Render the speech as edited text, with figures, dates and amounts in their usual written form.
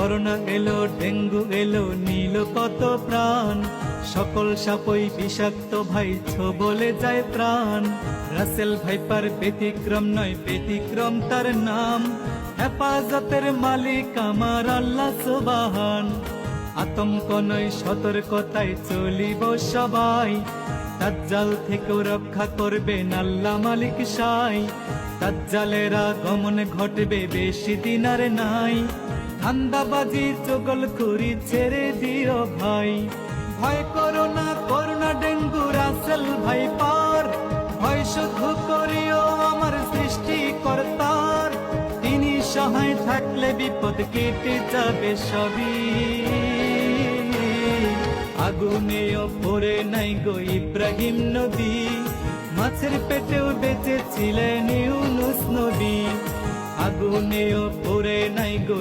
Corona এলো, dengue এলো, নিল কত প্রাণ। সকল সাপই বিষাক্ত ভাই, বলে যায় প্রাণ। রাসেল ভাইপার ব্যতিক্রম নয়, ব্যতিক্রম তার নাম। হেফাজতের মালিক আমার আল্লাহ সুবহান। আতঙ্ক নয়, সতর্কতায় চলিব সবাই। দাজ্জাল থেকে রক্ষা করবেন আল্লাহ মালিক সাই। দাজ্জালের আগমন ঘটবে, বেশি দিন আর নাই। ধান্দাবাজি চগলখুরি ছেড়ে দিও ভাই। ভয় করো না, করোনা ডেঙ্গু রাসেল ভাইপার। ভয় শুধু করিও আমার সৃষ্টিকর্তার। তিনি সহায় থাকলে বিপদ কেটে যাবে সবই। আগুনেও পড়ে নাই গো ইব্রাহিম নবী, মাছের পেটেও বেঁচেছিলেন ইউনুস নবী। আগুনেও পড়ে নাই গো